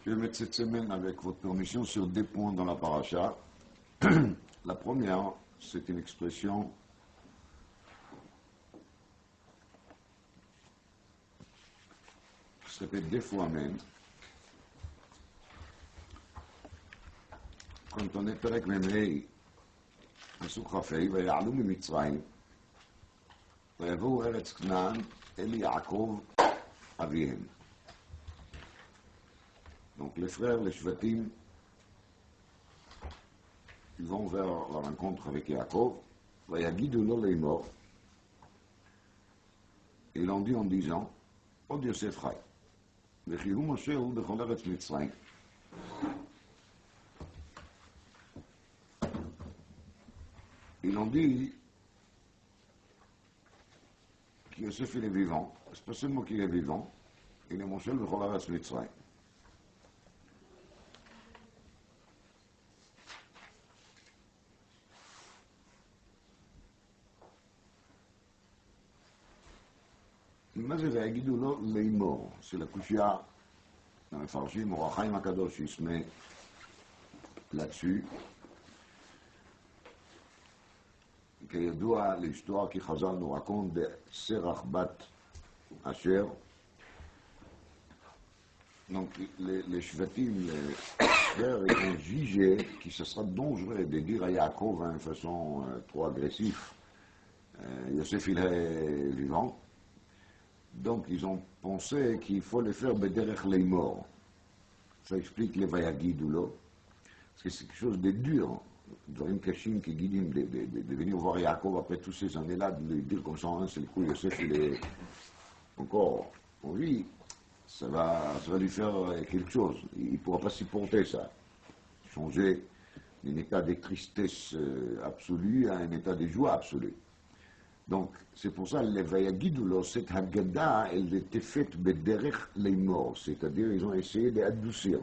Je vais mettre cette semaine, avec votre permission, sur deux points dans la paracha. La première, c'est une expression qui se répète deux fois même. Quand on est Perek Memrei, פסוק כ"ה, ויעלו ממצרים, ויבואו ארץ כנען אל יעקב אביהם. Donc les frères, les shvatim, ils vont vers la rencontre avec Yaakov. ויגידו לו לאמור, ils l'ont dit en disant, עוד יוסף חי, וכי הוא משה הוא בכל ארץ מצרים. Ils ont dit que Yosef il est vivant. C'est pas seulement qu'il est vivant, il est mon seul bechol haaretz Mitzrayim. מה זה ויגידו לו לאמור? C'est la קושיה המפרשים, אור החיים הקדוש יסמה là-dessus. כידוע l'histoire qui Chazal nous raconte de Serach bat Asher. Donc les shvatim, les frères, ils ont jugé que ce sera dangereux de dire à Yaakov d'une façon trop agressive. Yosef il est vivant. Donc ils ont pensé qu'il faut le faire bederech leimor. Ça explique les vayagidu lo. Parce que c'est quelque chose de dur. דברים קשים כגידים, de venir voir Yaakov après toutes ces années-là, de lui dire comme ça, c'est le coup, Yosef, il est encore en vie, ça va lui faire quelque chose. Il ne pourra pas supporter ça. Changer d'un état de tristesse absolue à un état de joie absolue. Donc, c'est pour ça, les Vayagidulo, cette Haggadah, elle était faite bederech leimor, c'est-à-dire, ils ont essayé d'adoucir.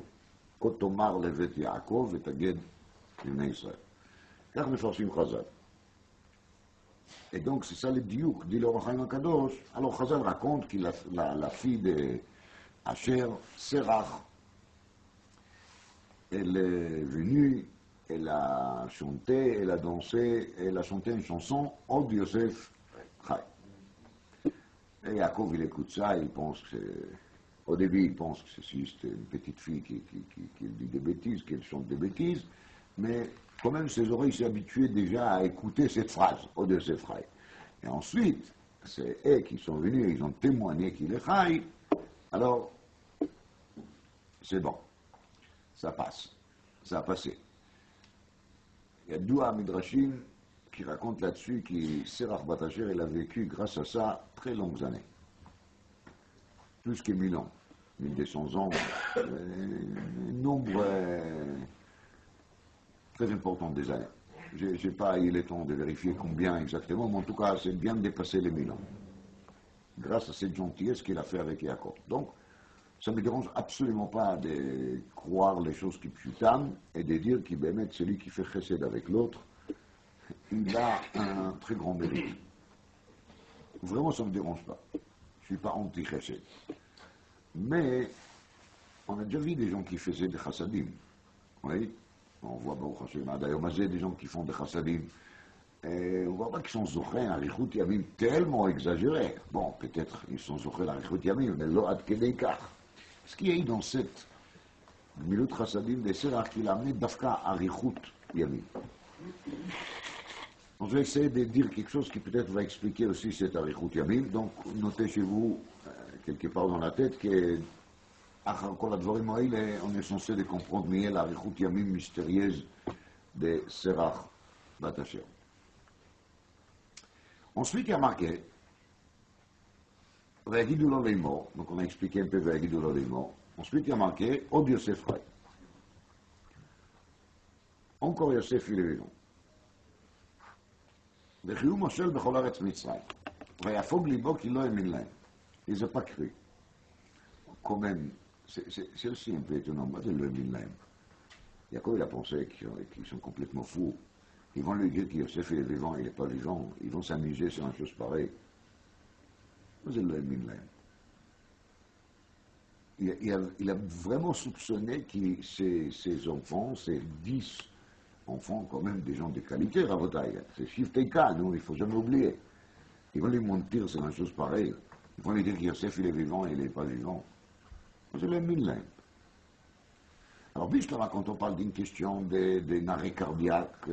Quand Omar levet Yaakov, et Aged, לבני ישראל. כך מפרשים חז"ל. Et donc c'est ça le diouk, dit l'Or HaChaim הקדוש. Alors Chazal raconte que la fille de Asher, Serach, elle est venue, elle a chanté, elle a dansé, elle a chanté une chanson, Od Yosef Chai. Et Yaakov il écoute ça, il pense que au début il pense que c'est juste une petite fille qui dit des bêtises, qu'elle chante des bêtises, mais quand même ses oreilles s'est habituées déjà à écouter cette phrase, Od Yosef Chai. Et ensuite, c'est eux qui sont venus, ils ont témoigné qu'il est Chai, alors c'est bon, ça passe, ça a passé. Il y a deux Midrashim qui racontent là-dessus que Serach bat Asher, il a vécu grâce à ça très longues années, plus que 1000 ans, 1200 ans, un nombre très important des années. Je n'ai pas eu le temps de vérifier combien exactement, mais en tout cas, c'est bien dépassé les 1000 ans. Grâce à cette gentillesse qu'il a fait avec Yaakov. Donc, ça ne me dérange absolument pas de croire les choses qui pshutam et de dire qu'il va mettre celui qui fait chesed avec l'autre, il a un très grand mérite. Vraiment, ça ne me dérange pas. Je ne suis pas anti-chesed. Mais, on a déjà vu des gens qui faisaient des chassadim. Oui. On voit Baruch Hashem, d'ailleurs, des gens qui font des chassadim. Et on voit pas qu'ils sont zochés à Richout Yamim tellement exagérés. Bon, peut-être ils sont zochés à Richout Yamim, mais lo ad kedei kach. Ce qu'il y a eu dans cette Gmilut Chassadim de Serach qu'il a amené d'Afka à Richout Yamim. Donc, je vais essayer de dire quelque chose qui peut-être va expliquer aussi cet Arichut Yamim. Donc, notez chez vous, quelque part dans la tête, que אחר כל הדברים האלה, on est censé de comprendre מי est l'Arichut Yamim mystérieuse de Serach bat Asher. Ensuite, il y a marqué, ויגידו לו לאמור, donc on a expliqué un peu ויגידו לו לאמור, ensuite il y a marqué, עוד יוסף חי. Encore Yosef il est vivant. וכי הוא מושל בכל ארץ מצרים. ויפוג ליבו כי לא האמין להם. Ils n'ont pas cru. Quand même, c'est aussi un peu étonnant. Moi, je le dis même. Yaakov, il a pensé qu'ils sont complètement fous. Ils vont lui dire que Yosef est vivant, il n'est pas vivant. Ils vont s'amuser sur une chose pareille. Moi, je le dis même. il a vraiment soupçonné que ses enfants, ses 10 enfants, quand même des gens de qualité, Rabotaï. C'est Shifteika, nous, il ne faut jamais oublier. Ils vont lui mentir, c'est une chose pareille. Ils vont lui dire qu'Yosef, il est vivant et il n'est pas vivant. C'est le mille. Alors, Bishlara, quand on parle d'une question des arrêts cardiaques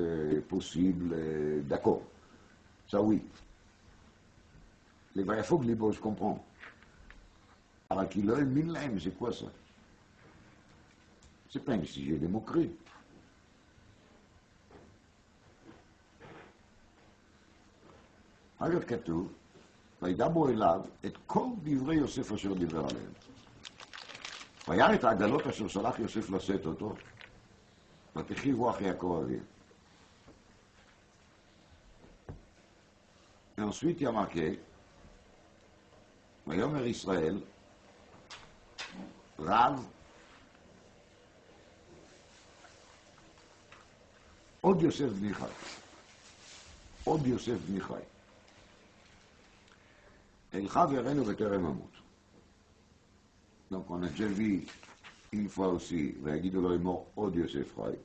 possibles, d'accord. Ça, oui. Les vrais faux, je comprends. Alors qu'il a mille, c'est quoi ça? C'est pas un sujet de moquerie. אגב כתוב, וידברו אליו את כל דברי יוסף אשר דיבר עליהם. וירא את העגלות אשר שלח יוסף לשאת אותו, ותחי רוח יעקב אביו. Et ensuite, il y a marqué, ויאמר ישראל, רב, עוד יוסף בני חי. עוד יוסף בני חי. אלכה ויראנו בטרם אמות. Donc on a déjà vu une fois aussi, ויגידו לו לאמור עוד יוסף חי.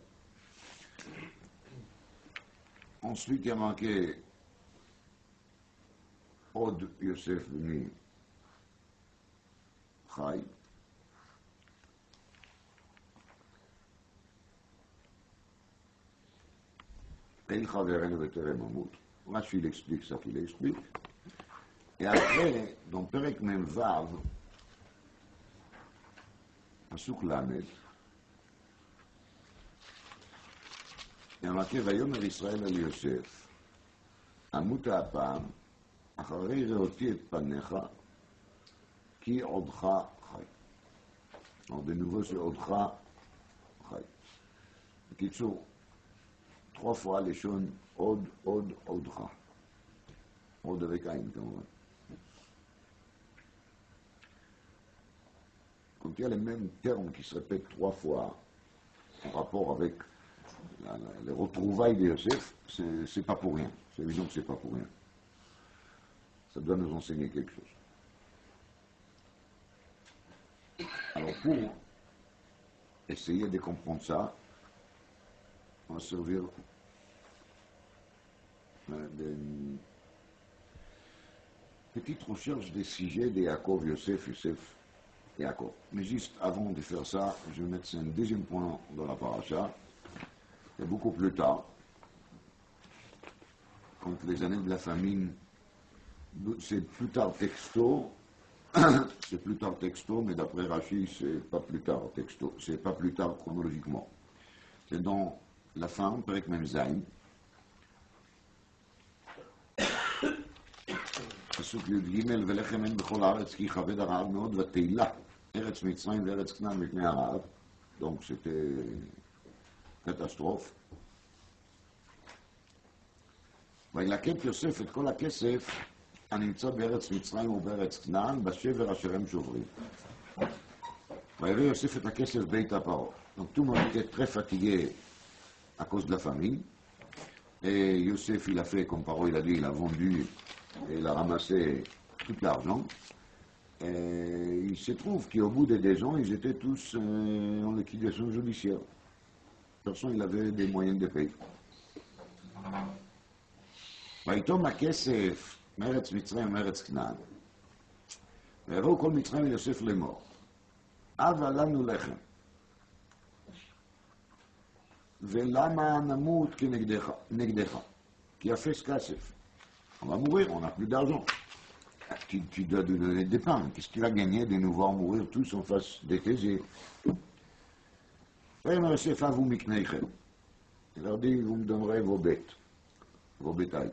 Ensuite il y a marqué עוד יוסף בני חי. אלכה ויראנו בטרם אמות. Rashi il explique ça qu'il explique. Et après, dans Perek Mem Vav, Pasuk Lamed, il y a marqué ויאמר ישראל אל יוסף, אמות הפעם, אחרי ראותי את פניך, כי עודך חי. Alors de nouveau c'est עודך חי. בקיצור, 3 fois les choses עוד, עודך. עוד avec עין כמובן. Quand il y a les mêmes termes qui se répètent 3 fois en rapport avec les retrouvailles de Yosef, c'est pas pour rien. C'est évident que c'est pas pour rien. Ça doit nous enseigner quelque chose. Alors pour essayer de comprendre ça, on va servir d'une petite recherche des sujets de Yaakov, Yosef, Yaakov. Mais juste avant de faire ça, je vais mettre un deuxième point dans la paracha, et beaucoup plus tard, quand les années de la famine, c'est plus tard texto, mais d'après Rashi, c'est pas plus tard texto, c'est pas plus tard chronologiquement. C'est dans la fin, Perek Mem Zayin, פסוק י"ג ולחם אין בכל הארץ כי יכבד הרעב מאוד ותהילה ארץ מצרים וארץ כנען מפני הרעב. Donc c'était קטסטרופה. וילקט יוסף את כל הכסף הנמצא בארץ מצרים ובארץ כנען בשבר אשר הם שוברים. ויביא יוסף את הכסף בית הפרעה. Donc tout le monde était très fatigué à cause de la famine. Et Yosef il a fait comme Paro il a dit, il a vendu et il a ramassé tout l'argent. Et il se trouve qu'au bout des 2 ans, ils étaient tous en liquidation judiciaire. Personne n'avait des moyens de payer. ויתום הכסף מארץ מצרים ומארץ כנען. ויבואו כל מצרים ליוסף לאמור, הבה לנו לחם, ולמה נמות כנגדך? כי אפס כסף. On va mourir, on n'a plus d'argent. Tu dois nous donner des pains. Qu'est-ce qu'il va gagner de nous voir mourir tous en face des taisés? Il leur dit, vous me donnerez vos bêtes, vos bétails.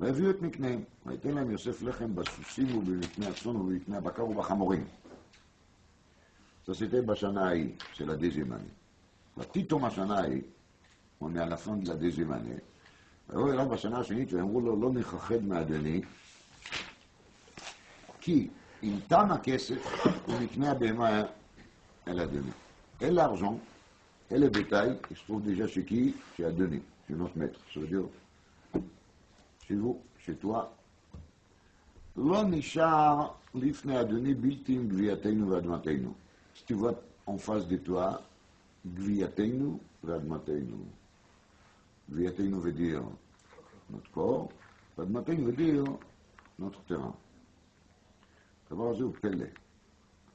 והביאו את מקניהם, ויתן להם יוסף לחם בסוסים ובמקנה הצאן ובמקנה הבקר ובחמורים. Ça c'était בשנה ההיא, c'est la deuxième année. ותיתום השנה ההיא, on est à la fin de la deuxième année, ויבואו אליו בשנה השנית ואמרו לו, לא נכחד מאדוני, כי אם תם הכסף, הוא מקנה הבהמה אל אדוני. Et l'argent, et le bétail, il se trouve déjà chez qui? Chez Adonis, chez notre maître. Ça veut dire, chez vous, chez toi, לא נשאר לפני אדוני בלתי עם גבייתנו ואדמתנו. Si tu vois en face de toi, גבייתנו ואדמתנו. גבייתנו veut dire notre corps, ואדמתנו veut dire notre terrain. הדבר הזה הוא פלא,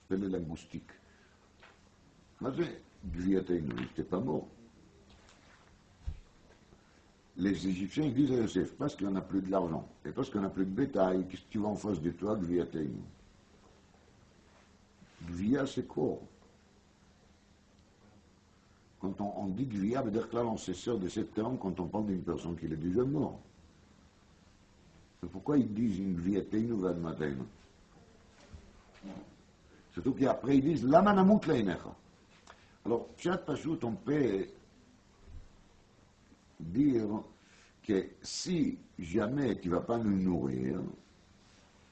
פלא לינגוויסטיק. מה זה גבייתנו? Il n'était pas mort. Les Égyptiens disent à Yosef, parce qu'il n'y en a plus de l'argent, et parce qu'il n'y en a plus de bétail, qu'est-ce que tu vois en face de toi, Gviyateinu? Gviya, c'est quoi? Quand on dit Gviya, veut dire que là, on se sert de cette terme quand on parle d'une personne qui est déjà morte. C'est pourquoi ils disent Gviyateinu Vadmateinu. Surtout qu'après ils disent Lama namut leinecha. Alors, Pshat Pashut, on peut dire que si jamais tu ne vas pas nous nourrir,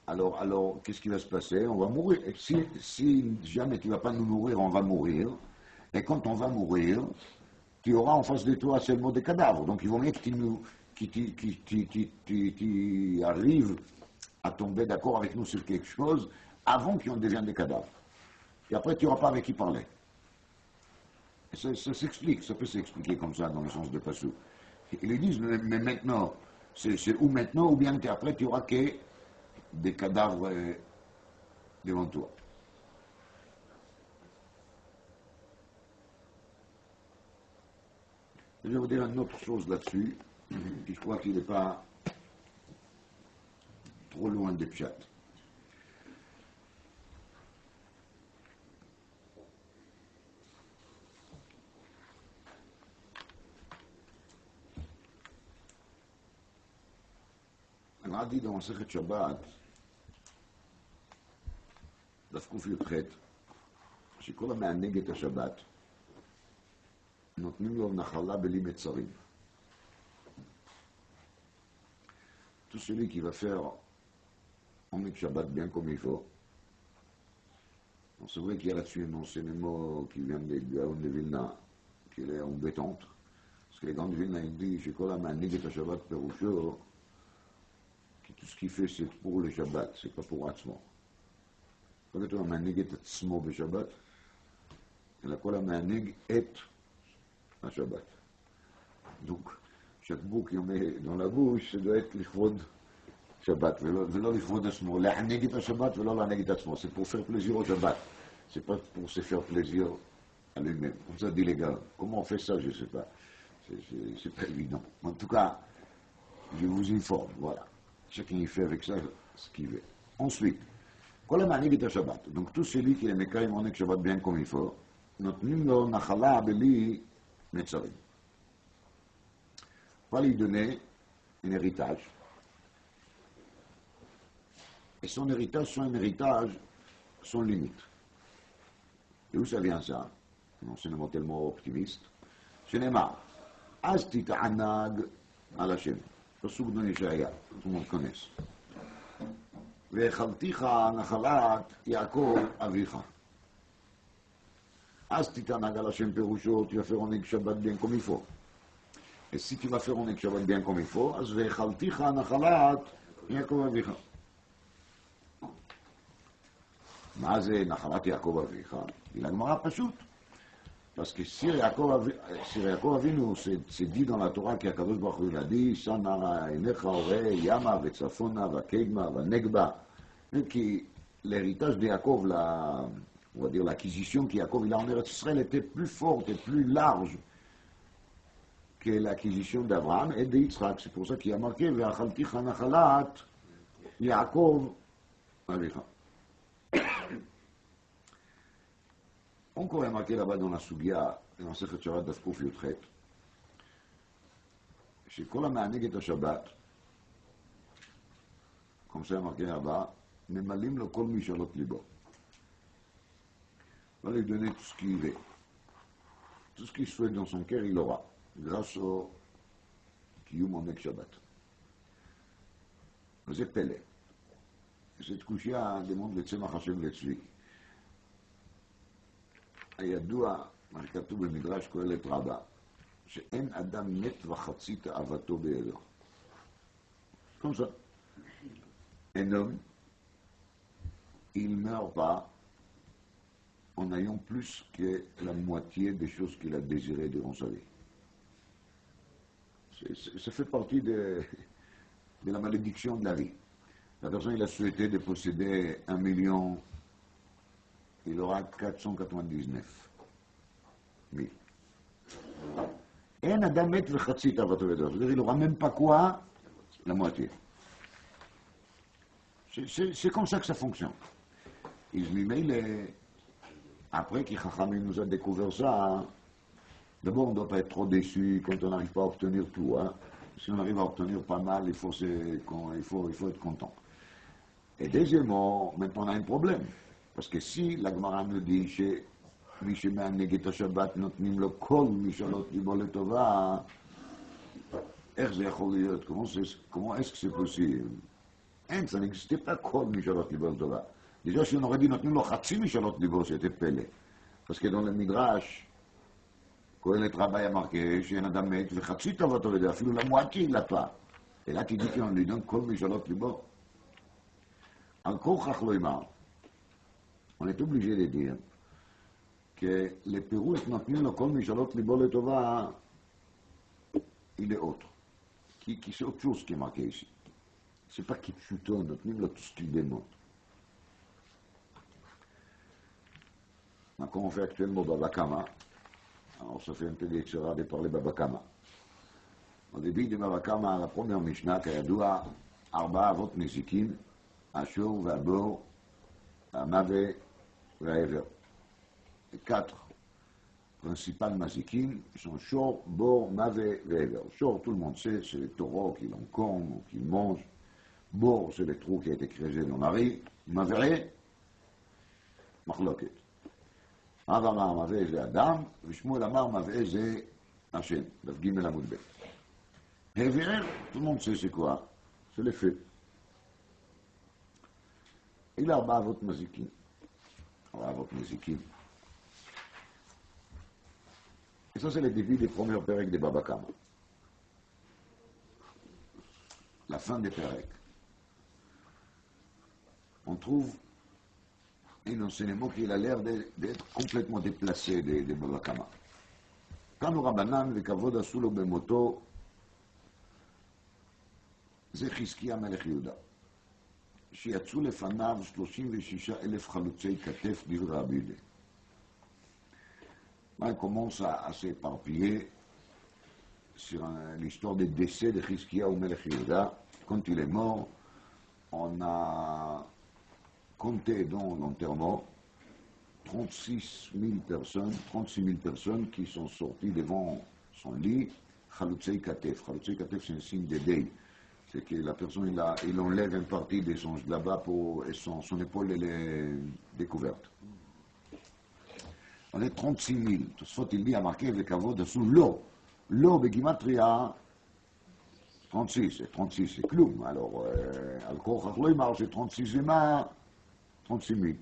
alors qu'est-ce qui va se passer? On va mourir. Et si jamais tu ne vas pas nous nourrir, on va mourir. Et quand on va mourir, tu auras en face de toi seulement des cadavres. Donc il vaut mieux que tu arrives à tomber d'accord avec nous sur quelque chose avant qu'on devienne des cadavres. Et après, tu n'auras pas avec qui parler. Et ça s'explique, ça peut s'expliquer comme ça dans le sens de Passou. Ils lui disent, mais maintenant, c'est ou maintenant, ou bien qu'après, tu auras que des cadavres devant toi. Je vais vous dire une autre chose là-dessus, qui je crois qu'il n'est pas trop loin des pchats. On a dit dans Masechet Shabbat, דף ק"ח, שכל המענג את השבת, נותנים לו נחלה בלי מצרים. Tout celui qui va faire en Shabbat bien comme il faut, c'est vrai qu'il y a là-dessus un enseignement qui vient des Gaon de Vilna, qui est embêtante, parce que les Gaon de Vilna ils disent שכל המענג את השבת פירושו, que tout ce qu'il fait c'est pour le Shabbat, c'est pas pour עצמו. לא כתוב המענג את עצמו בשבת, אלא כל המענג את השבת. Donc, chaque mot qui on met dans la bouche, ça doit être לכבוד שבת, ולא לכבוד עצמו. להענג את השבת ולא להענג את עצמו. C'est pour faire plaisir au Shabbat. C'est pas pour se faire plaisir à lui-même. Comme ça dit les gars. Comment on fait ça, je sais pas. C'est pas évident. En tout cas, je vous informe, voilà. Chacun y fait avec ça ce qu'il veut. Ensuite, כל המעניג את השבת. Donc tout celui qui est מקיים עונג שבת bien comme il faut, נותנים לו נחלה בלי מצרים. On va lui donner un héritage. Et son héritage, sans limite. Et où ça vient ça? Un enseignement tellement optimiste. שנאמר, אז תתענג על השם. פסוק בנו ישעיה, tout le monde connaît. והאכלתיך נחלת יעקב אביך. אז תתענג על השם פירושו, tu vas faire עונג שבת bien comme il faut. Et si tu vas faire עונג שבת bien comme il faut, אז והאכלתיך נחלת יעקב אביך. מה זה נחלת יעקב אביך? היא הגמרא פשוט. Parce que si Yaakov Avinu, c'est dit dans la Torah qu'Akadosh Baruch Hu l'a dit, Sana enecha ore yama vetzafona vakegma vanegba, que l'héritage de Yaakov, on va dire l'acquisition qu'Yaakov il a en Eretz Israël était plus forte et plus large que l'acquisition d'Abraham et d'Yitzhak. C'est pour ça qu'il y a marqué ve'achalticha nachalat Yaakov avicha. Encore marqué là-bas dans la Sugia, dans Masechet Shabbat דף ק"ח, שכל המענג את השבת, comme ça marqué là-bas, ממלאים לו כל משאלות ליבו. On va lui donner tout ce qu'il veut. Tout ce qu'il souhaite dans son cœur, il l'aura, grâce au קיום עונג שבת. וזה פלא. cette קושיה demande לצמח השם ואצלי. הידוע, מה שכתוב במדרש קהלת רבה, שאין אדם מת וחצי תאוותו בידו. Comme ça. Un homme il ne meurt pas en ayant plus que la moitié des choses qu'il a désirées durant sa vie. Ça fait partie de la malédiction de la vie. La personne, il a souhaité de posséder 1 million, il aura 499 000. אין אדם מת וחצי תאוותו בידו. C'est-à-dire, il n'aura même pas quoi? La moitié. C'est comme ça que ça fonctionne. Après que Chachamim nous a découvert ça, d'abord on ne doit pas être trop déçu quand on n'arrive pas à obtenir tout. Hein. Si on arrive à obtenir pas mal, il faut être content. Et deuxièmement, maintenant on a un problème. Parce que si la Gemara nous dit que מי שמענג את השבת נותנים לו כל משאלות ליבו לטובה, איך זה יכול להיות? Comment est-ce que c'est possible? אין, ça n'existait pas כל משאלות ליבו לטובה. déjà si on aurait dit נותנים לו חצי משאלות ליבו, c'était פלא. parce que dans le Midrash, קהלת רבה היה marqué שאין אדם מת וחצי טובתו לידו, אפילו למועטי il l'a pas. et là tu dis qu'on lui donne כל משאלות ליבו. על כורכך לא יאמר. on est obligé de dire que le פירוש נותנים לו כל משאלות ליבו לטובה, il est autre. Qui c'est autre chose qui est marqué ici. C'est pas כפשוטו, נותנים לו tout ce qu'il demande. Comme on fait actuellement Baba Kama, alors ça fait un peu d'extra de parler Baba Kama. Au début de Baba Kama, la première Mishnah, כידוע, 4 אבות נזיקין, השור והבור, המוות והעבר. 4 principales mazikim sont Shor, Bor, Mavé, Vever. Shor, tout le monde sait, c'est les taureaux qui l'encornent ou qui mangent. Bor, c'est les trous qui ont été creusés dans la riz. Mavé, Machloket. Rav Amar Mavé, c'est Adam, Shmuel Amar Mavé, c'est Hachem. Daf Gimel Amud Bet. Vever, tout le monde sait c'est quoi? C'est les feux. Il a 4 avot mazikim. 4 avot mazikim. Et ça, c'est le début des premiers Pérec de Baba Kama. La fin des Pérec. On trouve un enseignement qui a l'air d'être complètement déplacé de Baba Kama. Kanu Rabbanan וכבוד עשו לו במותו, זה חזקיה מלך יהודה. שיצאו לפניו 36,000 חלוצי כתף דברי רבי יהודה. Là, il commence à s'éparpiller sur l'histoire des décès de Chizkiya ou Melech Yehuda. Quand il est mort, on a compté dans l'enterrement 36 000 personnes qui sont sorties devant son lit, Chalutzei Katef. Chalutzei Katef, c'est un signe d'éveil. C'est que la personne, il enlève une partie de son là-bas et son épaule, elle est découverte. On est 36 000. Tout ce qu'il dit a marqué avec Avod dessous l'eau. L'eau, Begimatria, 36. Et 36, c'est Kloum. Alors, Al-Kor Chachloimar, c'est 36 humains, 36 000.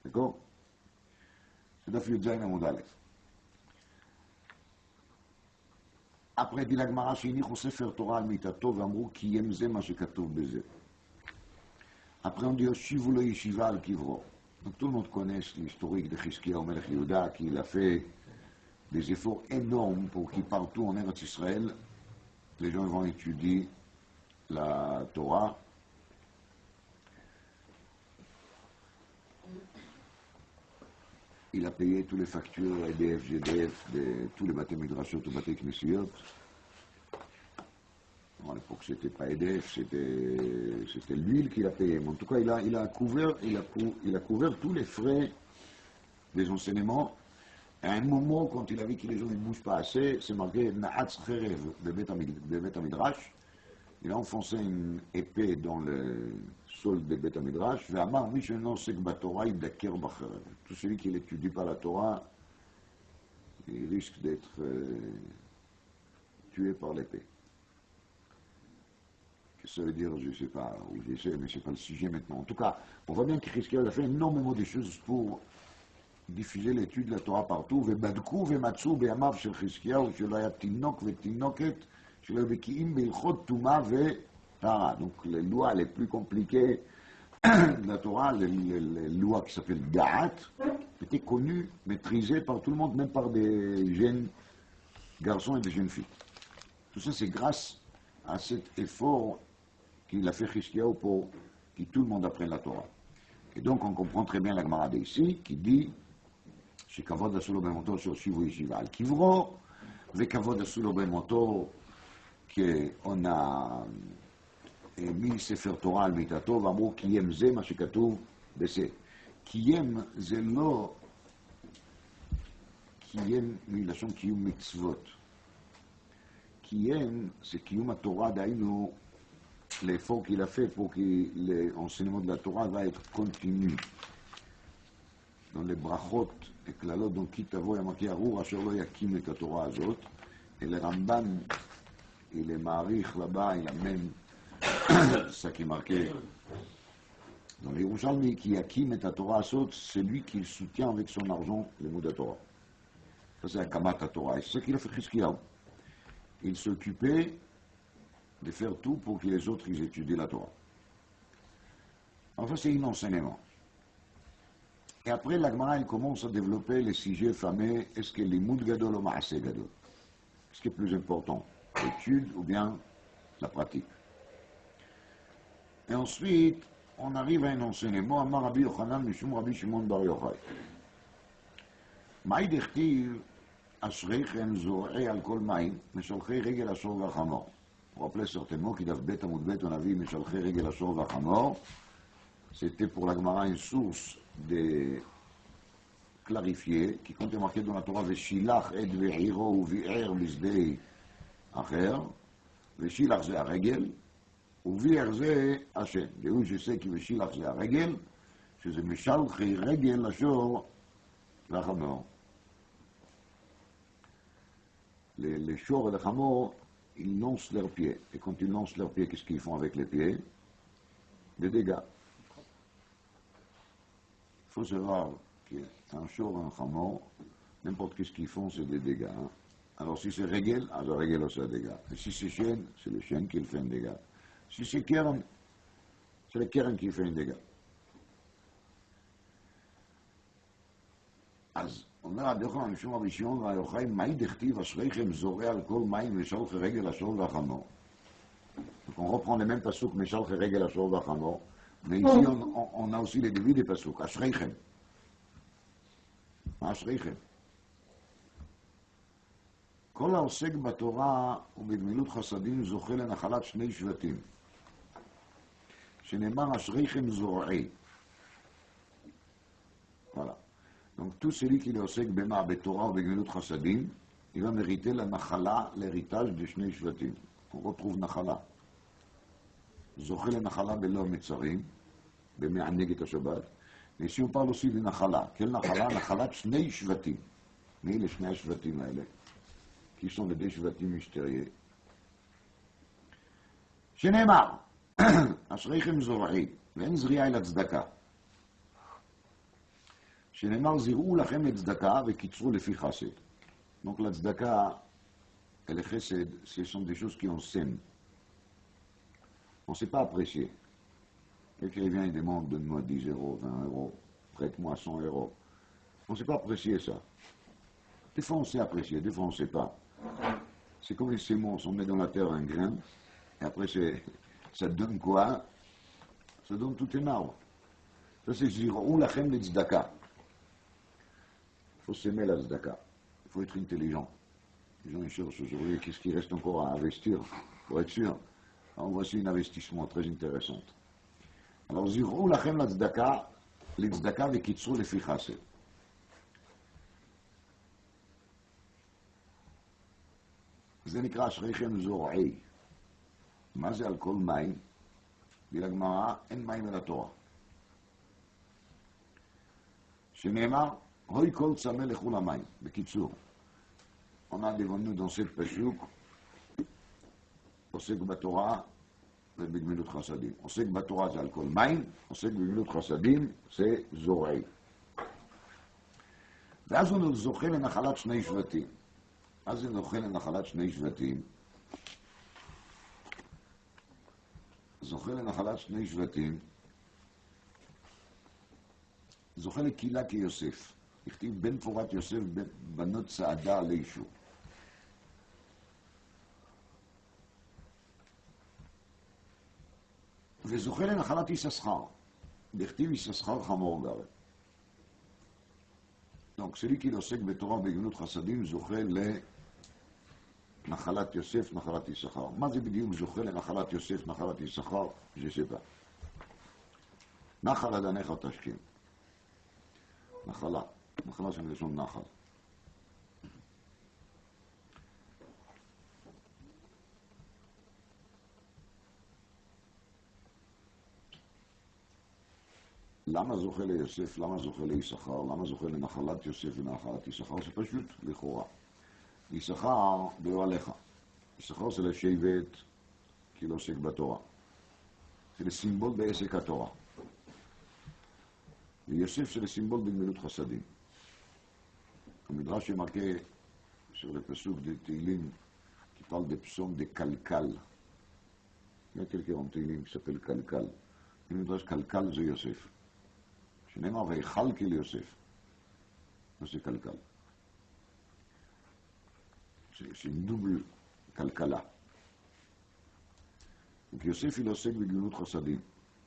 D'accord? C'est Daf Yud Zayin Amud Aleph. après dit la Gemara שהניחו ספר תורה על מיטתו ואמרו כי ים זה מה שכתוב בזה. Après on dit הושיבו לו ישיבה על קברו. Donc tout le monde connaît l'historique de Chizkiya au Melech Yehuda, qu'il a fait des efforts énormes pour qu'il partout en Eretz Israël, les gens vont étudier la Torah. Il a payé toutes les factures EDF, GDF de tous les bâtés midrashot ou bâtés knessiyot. À l'époque, c'était pas EDF, c'était l'huile qu'il a payé. Mais en tout cas, il a couvert tous les frais des enseignements. À un moment, quand il a vu que les gens ne bougent pas assez, c'est marqué Na'atz Cherev de Bet Midrash. Il a enfoncé une épée dans le sol de Bet Midrash. Tout celui qui n'étudie pas la Torah, il risque d'être tué par l'épée. Qu'est-ce que ça veut dire? Je ne sais pas, ou je sais, mais ce n'est pas le sujet maintenant. En tout cas, on voit bien que Chizkiya a fait énormément de choses pour diffuser l'étude de la Torah partout. ובדקו ומצאו בימיו של חזקיהו שלא היה תינוק ותינוקת שלא בקיאים בהלכות טומאה וטהרה. Donc les lois les plus compliquées de la Torah, les lois qui s'appellent Da'at, étaient connues, maîtrisées par tout le monde, même par des jeunes garçons et des jeunes filles. Tout ça, c'est grâce à cet effort qu'il a fait Chizkiyahu pour que tout le monde apprenne la Torah. Et donc, on comprend très bien la Gemara d'ici, qui dit שכבוד עשו לו במותו שהושיבו ישיבה על קברו, וכבוד עשו לו במותו כעונה מספר תורה על מיתתו, ואמרו קיים זה מה שכתוב בזה. קיים זה לא קיים מלשון קיום מצוות. קיים זה קיום התורה, דהיינו l'effort qu'il a fait pour que l'enseignement de la Torah va être continu. Dans les brachot et klalot, donc qui t'avoue à marqué Arur, asher lo yakim et la Torah azot, et le Ramban, il est marich là-bas, il amène ça qui est marqué dans les Yerushalmi, qui yakim et la Torah azot, c'est lui qui soutient avec son argent le mot de la Torah. Ça c'est Akamat la Torah, et c'est ça qu'il a fait Chizkiyahu. Il s'occupait de faire tout pour que les autres ils étudient la Torah. Enfin, c'est un enseignement. Et après, la Gemara, elle commence à développer les sujets fameux, est-ce que l'imoud gadol ou ma'aseh gadol? Ce qui est plus important, l'étude ou bien la pratique. Et ensuite, on arrive à un enseignement, Amar Rabbi Yochanan, Mishum Rabbi Shimon Bar Yochai. Maïd echtiv, ashreichem zorei al kol maïm, mesholchei regel ashor v'achamor. Vous vous rappelez certainement qu'il Daf Bet Amud Bet, on a vu Meshalchei Regel Ashor V'Achamor. C'était pour la Gemara une source de clarifier, qui compte marqué dans la Torah, Veshilach et Ve'iro ou Ve'er Bizdei Acher. Veshilach c'est à Regel, ou Ve'er c'est Hashem. Et oui, je sais que Veshilach c'est à Regel, c'est Meshalchei Regel Ashor V'Achamor. Les Shor et les Chamor, ils lancent leurs pieds. Et quand ils lancent leurs pieds, qu'est-ce qu'ils font avec les pieds? Des dégâts. Il faut savoir qu'un shor, un chamor, n'importe qu'est-ce qu'ils font, c'est des dégâts. Hein. Alors si c'est régel, alors régel aussi a des dégâts. Et si c'est chêne, c'est le chêne qui fait un dégât. Si c'est keren, c'est le keren qui fait un dégât. אז אומר רבי יוחנן משום רבי שמעון בר יוחאי, מהי דכתיב אשריכם זורע על כל מים משלחי רגל השור והחמור. Donc on reprend les mêmes pasuk, משלחי רגל השור והחמור, mais ici on a aussi les débuts des pasuk, אשריכם. מה אשריכם? כל העוסק בתורה ובגמילות חסדים זוכה לנחלת שני שבטים, שנאמר אשריכם זורעי. Voilà. Donc tout celui qui est osek bema betorah ou begmilut chassadim, il va mériter la nachala, l'héritage de Shnei Shvatim. On retrouve nachala. Zoché le nachala belo mitzarim, beme'aneg et Shabbat. Et ici on parle aussi de nachala. Quelle nachala? Nachala Shnei Shvatim. Mais les Shnei Shvatim là, qui sont les deux Shvatim mystérieux. שנאמר, אשריכם זורעי, ואין זריעה אלא צדקה. שנאמר זירו לכם לצדקה וקיצרו לפי חסד. Donc la tzedaka et le chesed, ce sont des choses qui on sème. On ne sait pas apprécier. Quelqu'un vient et demande, donne-moi 10 euros, 20 euros, prête-moi 100 euros. On ne sait pas apprécier ça. Des fois on sait apprécier, des fois on ne sait pas. C'est comme les semences, on met dans la terre un grain, et après ça donne quoi? Ça donne tout un arbre. Ça c'est zirou lachem le tzedaka. Il faut s'aimer la tzedaka. Il faut être intelligent. Les gens ils cherchent aujourd'hui qu'est-ce qui reste encore à investir pour être sûr. Alors voici un investissement très intéressant. Alors zirou lachem la tzedaka, le tzedaka vekitzru lefi chased. זה נקרא אשריכם זורעי. מה זה על כל מים? בגמרא אין מים אל התורה. שנאמר, הוי כל צמא לכו למים. בקיצור, on a devant nous dans cette pasuk, עוסק בתורה ובגמילות חסדים. עוסק בתורה זה על כל מים, עוסק בגמילות חסדים זה זורעי. ואז הוא זוכה לנחלת שני שבטים. אז זה זוכה לנחלת שני שבטים. זוכה לנחלת שני שבטים. זוכה לקהילה כיוסף. הכתיב בן תפורת יוסף בנות צעדה לאישור. וזוכה לנחלת יששכר. דכתיב יששכר חמור גר. Donc, celui qui עוסק בתורה ובגמילות חסדים זוכה לנחלת יוסף, נחלת יששכר. מה זה בדיוק זוכה לנחלת יוסף, נחלת יששכר? Je sais pas. נחל אדניך תשכים. נחלה. נחלה של לשון נחל. למה זוכה ליוסף, למה זוכה ליששכר, למה זוכה לנחלת יוסף ונחלת יששכר? זה פשוט לכאורה. יששכר באוהליך. יששכר זה לשבט, כי לא עוסק בתורה. זה לסימבול בעסק התורה. ויוסף זה לסימבול בגמילות חסדים. המדרש שמרקה sur le pasuk de Teilim qui parle des psaumes de Kalkal. Il y a quelqu'un en Teilim qui s'appelle Kalkal. Le Midrash Kalkal c'est Yosef. שנאמר ויחלקי ליוסף. זה כלכל. C'est une double כלכלה. Donc Yosef il עוסק בגמילות חסדים.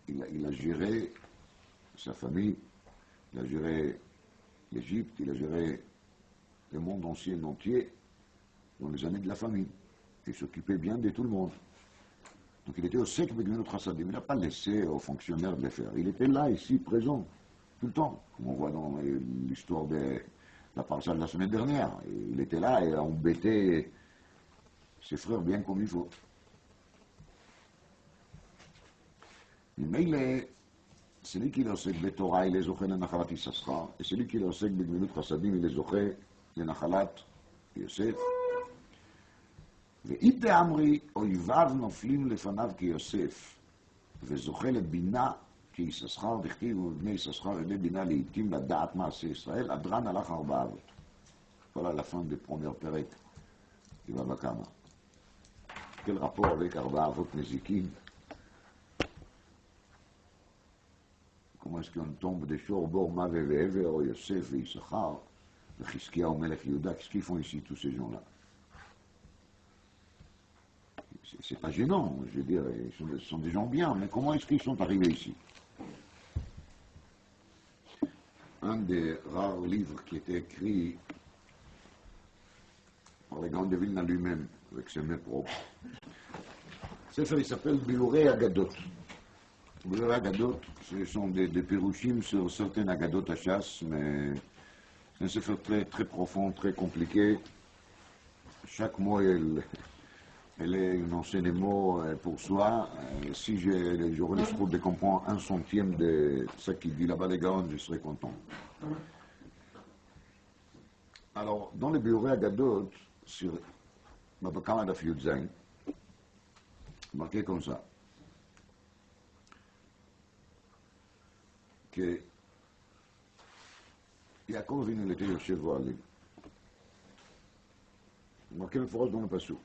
Il a géré sa famille, il a géré l'Égypte, il a géré le monde entier dans les années de la famine. Il s'occupait bien de tout le monde. Donc il était au sec de Gemilut Chassadim. Il n'a pas laissé aux fonctionnaires de le faire. Il était là, ici, présent, tout le temps. Comme on voit dans l'histoire de la parasha de la semaine dernière. Il était là et a embêté ses frères bien comme il faut. Mais il est celui qui le sait de Torah, il est zoché le nachalat Yisachar. Et celui qui le sait de Gemilut Chassadim, il est zoché le nachalat Yosef. ואי באמרי אויביו נופלים לפניו כיוסף וזוכה לבינה כיששכר דכתיב ובני יששכר ידי בינה לעתים לדעת מעשה ישראל אדרן הלך 4 אבות. Voilà la fin du premier פרק du Baba Kama. Quel rapport avec 4 אבות נזיקים? Comment est-ce qu'on tombe des shor bor mave ve'ever ou Yosef et Yisachar וחזקיהו מלך יהודה? Qu'est-ce qu'ils font ici tous ces gens-là? C'est pas gênant, je veux dire, ce sont des gens bien, mais comment est-ce qu'ils sont arrivés ici? Un des rares livres qui était écrit par le grand de Vilna lui-même, avec ses mains propres. Il s'appelle Biurei Agadot. Biurei Agadot, ce sont des pirushim sur certaines Agadot à chasse, mais c'est un sefer très, très profond, très compliqué. Chaque mot elle est un enseignement pour soi. Si j'aurais le scoop de comprendre 1/100 de ce qu'il dit là-bas, les gars, je serais content. Alors, dans le Biurei Agadot, sur Baba Kama Daf Yud Zayin, marqué comme ça, que Yaakov Avinu était Yoshev Ohalim. Marqué le forage dans le pasuk.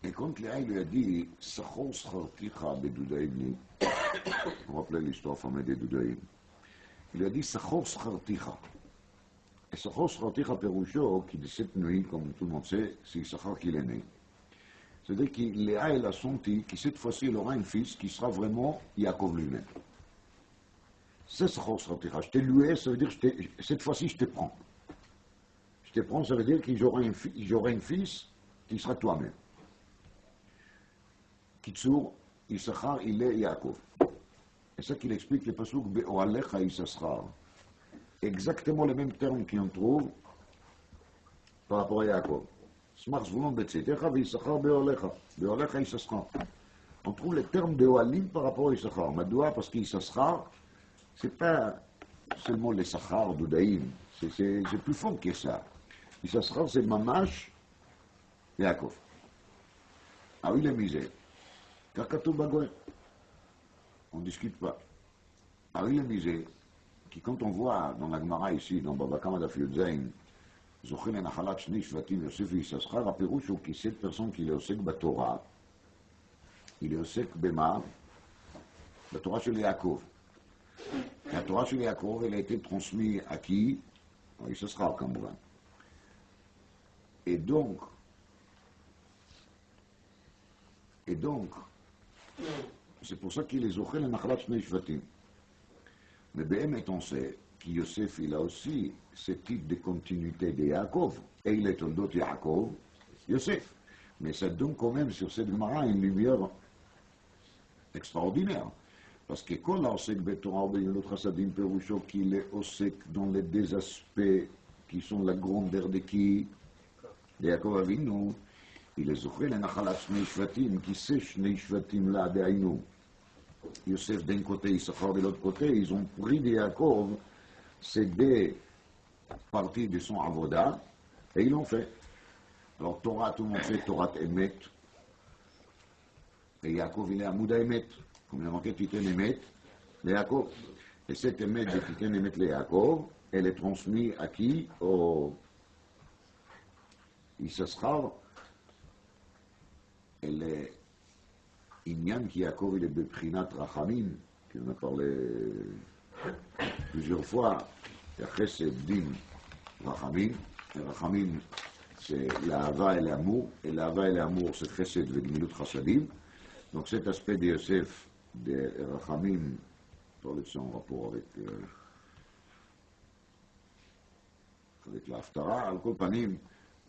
Et quand Léa lui a dit « Sachor scharticha bedudaïm » on rappelait l'histoire fameuse des Dudaïm. Il lui a dit « Sachor scharticha ». Et Sachor scharticha Perusho, qui dit cette nuit, comme tout le monde sait, c'est Sachar qui est né. C'est-à-dire que Léa, elle a senti que cette fois-ci, elle aura un fils qui sera vraiment Yaakov lui-même. C'est Sachor scharticha. Je t'ai loué, ça veut dire cette fois-ci, je te prends. Je te prends, ça veut dire que j'aurai un fils qui sera toi-même. Kitsour, Yisachar, il est Yaakov. Et ça qu'il explique le pasuk Be'oalecha Yisachar. Exactement les mêmes termes qu'on trouve par rapport à Yaakov. Smach zvulon betzetecha v'Yisachar Be'oalecha. Be'oalecha Yisachar. On trouve les termes de Ohalim par rapport à Yisachar. Madoua, parce qu'Yisachar, c'est pas seulement les Sachar d'Udaïm. C'est plus fort que ça. Yisachar, c'est Mamash Yaakov. Ah oui, la misère. Car Katou Bagoy, on ne discute pas. Ari le misé, qui quand on voit dans la Gemara ici, dans Baba Kama Daf Yud Zayin, Zochen en Achalat Shni Shvatim Yosef Yisachar, a Pérouche ou qui cette personne qui est osek Batorah, il est osek Bema, la Torah chez Yaakov. La Torah sur Yaakov, elle a été transmise à qui? Oui, ce sera comme moi. Et donc, c'est pour ça qu'il est zoché le Nachalat Shnei Shvatim. Mais באמת on sait qu'Yosef, il a aussi ce type de continuité de Yaakov. Et il est toldot Yaakov, Yosef. Mais ça donne quand même sur cette Gemara une lumière extraordinaire. Parce que quand l'Osek Betorah ou Beyonot Chassadim Perusho, qu'il est Osek dans les deux aspects qui sont la grandeur de qui? De Yaakov Avinu, il est zoché le Nachalat Shnei Shvatim, qui c'est Shnei Shvatim là, de Ainu. Yosef d'un côté, Issachar de l'autre côté, ils ont pris de Yaakov ces deux parties de son avoda et ils l'ont fait. Alors Torah, tout le monde fait Torah Emet, et Yaakov il est à Mouda Emet, comme il a marqué Titen Emet, le Yaakov. Et cette Emet de Titen Emet le Yaakov, elle est transmise à qui? Au Issachar. Elle est Inyan qui Yaakov il est Beprinat Rachamim, qu'on a parlé plusieurs fois, Chesed Din Rachamim, et Rachamim c'est l'Ahava et l'amour, et l'Ahava et l'amour c'est Chesed Vedmilut Chassadim, donc cet aspect de Yosef, de Rachamim, parler de ça en rapport avec l'Haftara, Al-Kol Panim,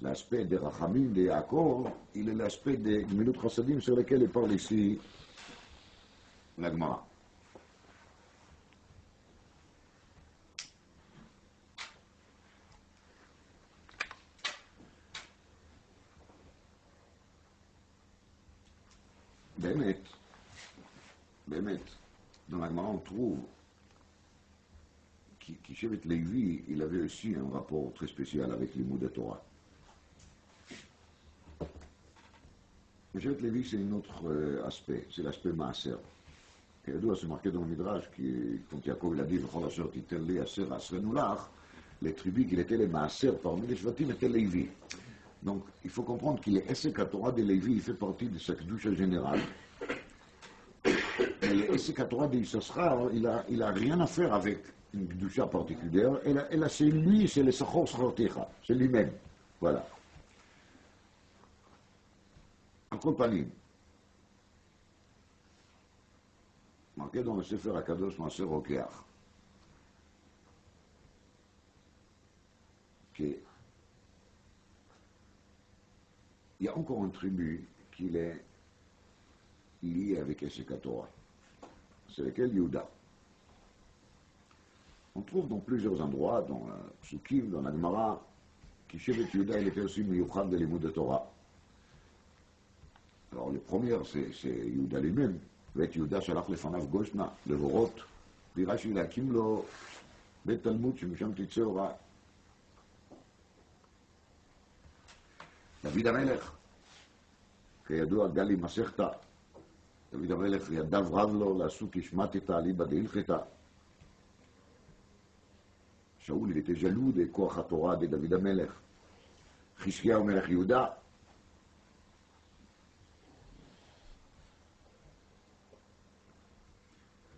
l'aspect de Rachamim, de Yaakov, il est l'aspect de Gemilut Chassadim sur lequel il parle ici la Gemara. Bémet, dans la Gemara on trouve qu'Ishevet Lévi, il avait aussi un rapport très spécial avec les mots de Torah. Ishevet Lévi, c'est un autre aspect, c'est l'aspect Maaser. Et c'est marqué dans le Midrash, quand Yaakov a dit les tribus qui étaient les Maaser parmi les Shvatim étaient Lévi. Donc il faut comprendre qu'il est Esek HaTorah de Lévi, il fait partie de sa Kedusha générale. Mais le Esek HaTorah de Issachar, il a rien à faire avec une Kedusha particulière, et là c'est lui, c'est le Sachor Sachortecha, c'est lui-même. Voilà. En compagnie, marqué dans le Sefer HaKadosh Maaser Rokeach, qu'il y a encore une tribu qui est liée avec Esek HaTorah, c'est lequel Yehuda. On trouve dans plusieurs endroits, dans la Psukim, dans la Gemara, qu'Ishevet Yehuda, il était aussi Miyuchad de l'Imoud de Torah. Alors le premier, c'est Yehuda lui-même. ואת יהודה שלח לפניו גושנה, לבורות, דירה להקים לו בית תלמוד שמשם תצא הוראה. דוד המלך, כידוע גלי מסכתא, דוד המלך ידיו רב לו לעשות השמטתא אליבא דהלכתא. שאול il était jaloux de כוח התורה de דוד המלך. חזקיהו מלך יהודה,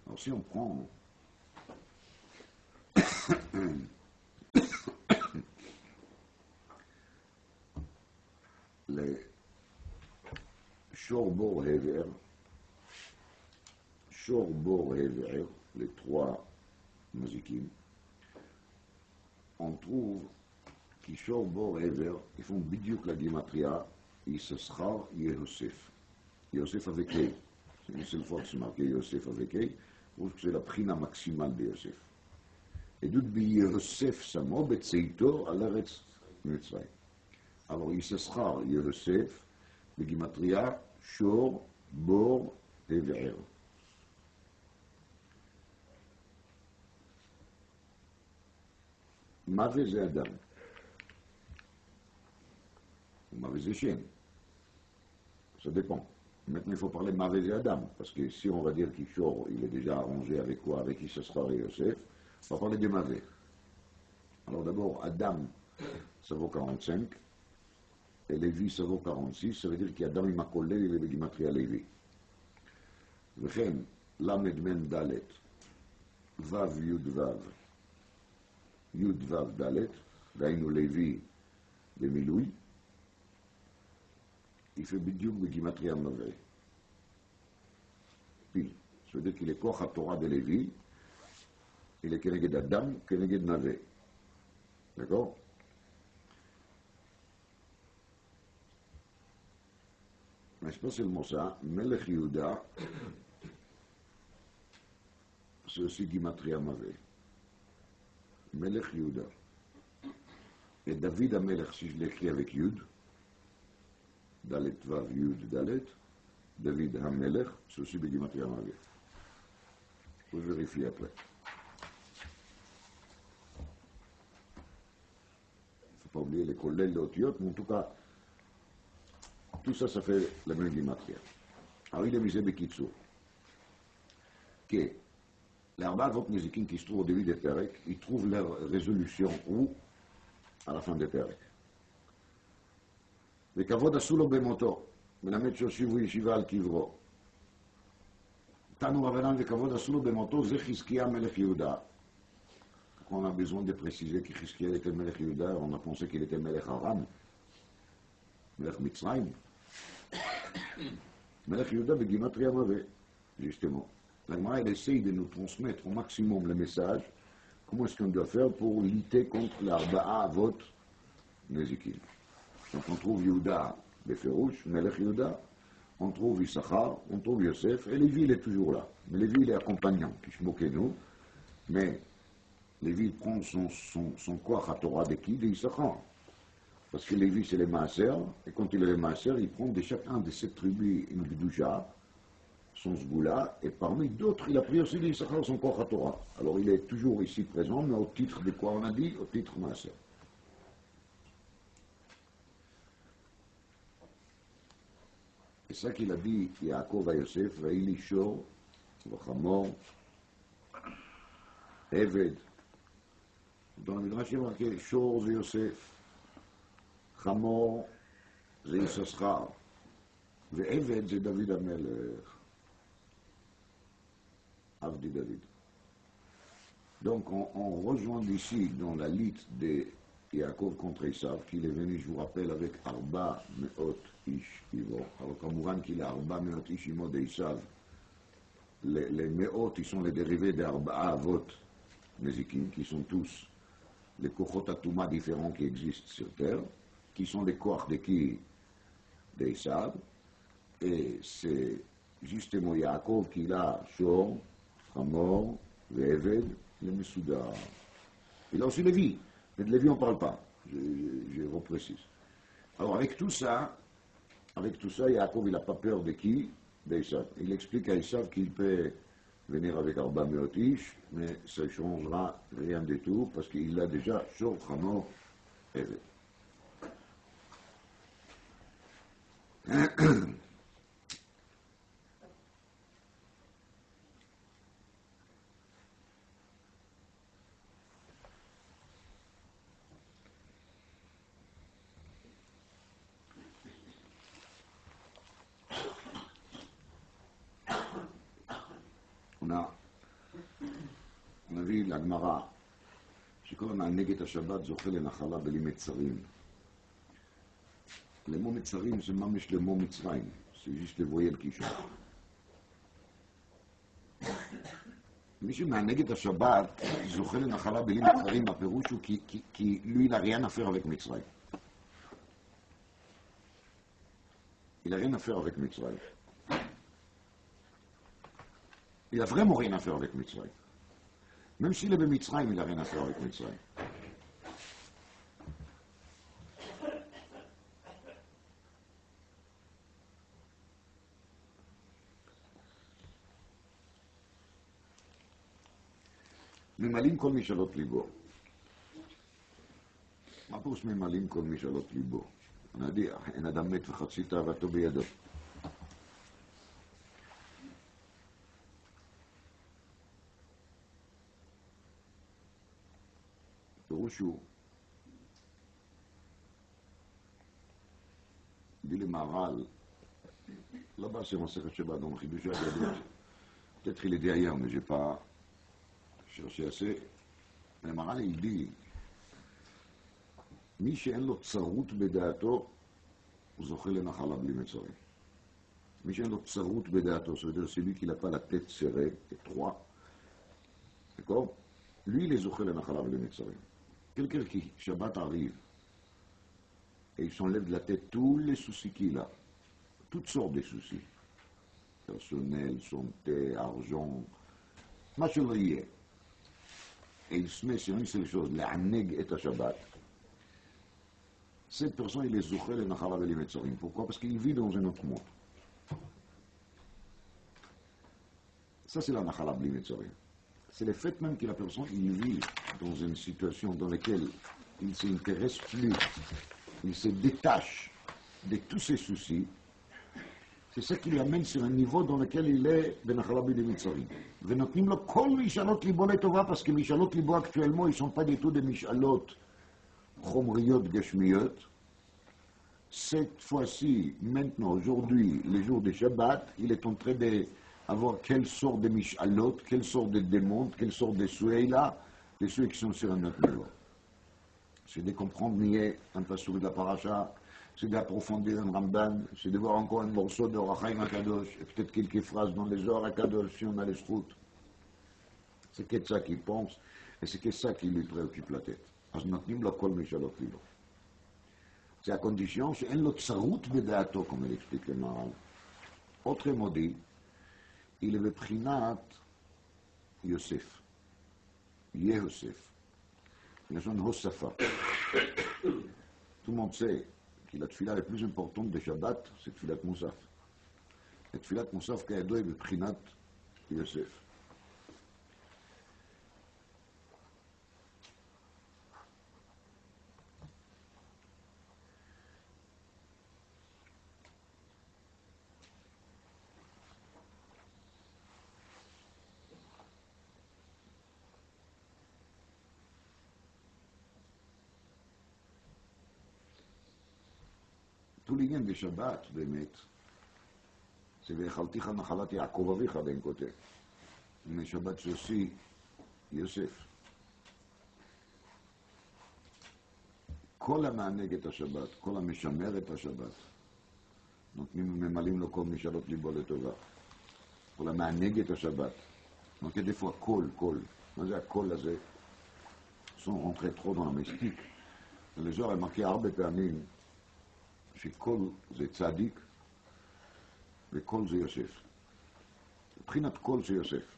alors si on prend les Shor Bor Hever, les trois musikim, on trouve qui Shor Bor Hever, ils font bidiouk la gematria, Issachar Yosef. Yosef avec E. C'est une seule fois que c'est marqué Yosef avec E. C'est la prina maximale de Yosef. Et d'où Yosef Samo, Betseito, à l'Eretz Mitzrayim. Alors, Issachar Yosef, le Gimatria, Shor, Bor et Ve'er. Mavé c'est Adam. Mavé c'est chien. Ça dépend. Maintenant, il faut parler de Mavé et Adam, parce que si on va dire qu'Ishor, il est déjà arrangé avec quoi? Avec Issachar et Yosef, on va parler de Mavé. Alors d'abord, Adam, ça vaut 45, et Lévi, ça vaut 46, ça veut dire qu'Adam, il m'a collé, il est le Gimatria Lévi. Vechem, Lamed Men Dalet, Vav Yud Vav. Yud Vav Dalet, Dainu Levi de Miloui, il fait Bidiouk de Gimatria Mavé. Puis, ça veut dire qu'il est Koch à Torah de Lévi, il est Keneged Adam, Keneged Navé. D'accord? Mais c'est pas seulement ça, Melech Yehuda, c'est aussi Gimatria Mavé. Melech Yehuda. Et David Amelech, si je l'écris avec Yud, Dalet Vav Yud Dalet, David Hamelech, c'est aussi Gimatria Mavé. Vous vérifiez après. Il ne faut pas oublier les collègues, les otiotes, mais en tout cas, tout ça, ça fait la même Gimatria. Alors il est misé Bekitsour. Que l'Arba Avot Nezikin qui se trouve au début des Perek, ils trouvent leur résolution où? À la fin des Perek. וכבוד עשו לו במותו, מלמד שהושיבו ישיבה על קברו. תנו רבנן וכבוד עשו לו במותו, זה חזקיה מלך יהודה. On a besoin de préciser que Chizkiah était Melech Yehuda, on a pensé qu'il était Melech Aram, Melech Mitzrayim. Melech Yehuda begimatria Mavé, justement. La Gemara, elle essaye de nous transmettre au maximum le message, comment est-ce qu'on doit faire pour lutter contre l'Arba'a Avot Nezikin. Donc on trouve Yehuda Beferouch, Melech Yehuda, on trouve Issachar, on trouve Yosef, et Lévi il est toujours là. Mais Lévi il est accompagnant, qui se moquait nous, mais Lévi prend son corps à Torah de qui? De Issachar. Parce que Lévi c'est les Maaser, et quand il est les Maaser, il prend de chacun de ces tribus une Gdouja, son Sgoula, et parmi d'autres, il a pris aussi d'Issachar son corps à Torah. Alors il est toujours ici présent, mais au titre de quoi on a dit? Au titre Maaser. C'est ça qu'il a dit Yaakov à Yosef, Vaïli Shor, Vachamor, Eved. Dans le Midrash, il y a marqué Shor c'est Yosef, Chamor c'est Issachar, et Eved c'est David Amelech, Avdi David. Donc on rejoint ici dans la liste de Yaakov contre Esav, qu'il est venu, je vous rappelle, avec Arba Meot Ish Ivo. Alors Kamouran qu'il a Arba Meot Ish Imo de Esav, les Meot, ils sont les dérivés d'Arba Avot Nezikin, qui sont tous les Kochot Atouma différents qui existent sur Terre, qui sont les Koch de qui? D'Esav, et c'est justement Yaakov qui a Shor, Hamor, Eved, le Mesouda. Il a aussi Lévi. Mais de Lévi, on ne parle pas, je reprécise. Alors, avec tout ça, Yaakov, il n'a pas peur de qui? D'Esav. Il explique à Esav qu'il peut venir avec Arba Meotish, mais ça ne changera rien du tout, parce qu'il a déjà Shor, Hamor, Eved. On a vu la Gemara, שכל הנגד השבת זוכה לנחלה בלי מצרים. Les mots מצרים c'est ממש les mots מצרים, c'est juste les voyelles qui changent. מי שמהנגד השבת זוכה לנחלה בלי מצרים, הפירוש הוא כי lui il n'a rien à faire avec מצרים. Il n'a rien à faire avec מצרים. Il n'a vraiment rien à faire avec Mitzrayim. Même s'il est Mitzrayim, il n'a rien à faire avec Mitzrayim. ממלאים כל משאלות ליבו. מה פירוש ממלאים כל משאלות ליבו? נדיח, אין אדם מת וחצי תאוותו בידו. פירוש הוא, dit le Maharal, là-bas c'est mon secret Shabbat, donc Chidush HaGadol. Peut-être il est dit ailleurs, mais je n'ai שיעשה, למרן il dit, מי שאין לו צרות בדעתו, הוא זוכה לנחלה בלי מצרים. מי שאין לו צרות בדעתו, ça veut dire celui qui n'a pas la tête serrée, étroit, d'accord? Lui, il est זוכה לנחלה בלי מצרים. Quelqu'un qui, Shabbat arrive, et il s'enlève de la tête tous les soucis qu'il a, toutes sortes de soucis, personnels, santé, argent, מה שלא יהיה, et il se met sur une seule chose, לענג את השבת, cette personne, il est זוכה לנחלה בלי מצרים. Pourquoi? Parce qu'il vit dans un autre monde. Ça, c'est la נחלה בלי מצרים. C'est le fait même que la personne, il vit dans une situation dans laquelle il ne s'intéresse plus, il se détache de tous ses soucis. C'est ça qui lui amène sur un niveau dans lequel il est בנחלה בלי מצרים. ונותנים לו כל משאלות ליבו לטובה, parce que משאלות ליבו actuellement, ils ne sont pas du tout des משאלות חומריות גשמיות. Cette fois-ci, maintenant, aujourd'hui, le jour de Shabbat, il est en train d'avoir quelle sorte de mishalot, quelle sorte de démons, quelle sorte de souhaits là, les souhaits qui sont sur un autre niveau. C'est de comprendre mieux un passage de la paracha, c'est d'approfondir un Ramban, c'est de voir encore un morceau de Or HaChaim HaKadosh, et peut-être quelques phrases dans les Zohar HaKadosh, si on a les routes. C'est que ça qu'il pense, et c'est que ça qui lui préoccupe la tête. אז נותנים לו כל משאלות ליבו. C'est à condition שאין לו צרות בדעתו, comme il explique le Maharal. Autrement dit, il est בבחינת יוסף. יהיה יוסף. Il a une הוספה. Tout le monde sait que la tefila la plus importante de Shabbat, c'est תפילת מוסף. La תפילת מוסף כידוע היא בבחינת יוסף. tout l'ignan de Shabbat, באמת, c'est ואכלתיך נחלת יעקב אביך d'un côté. Mais Shabbat c'est aussi Yosef. כל המענג את השבת, כל המשמר את השבת, ממלאים לו כל משאלות ליבו לטובה. כל המענג את השבת. Donc il y a des fois קול. מה זה הקול הזה? sont rentrés trop dans la mystique. Les gens ont marqué הרבה פעמים שקול זה צדיק וקול זה יוסף. מבחינת קול זה יוסף.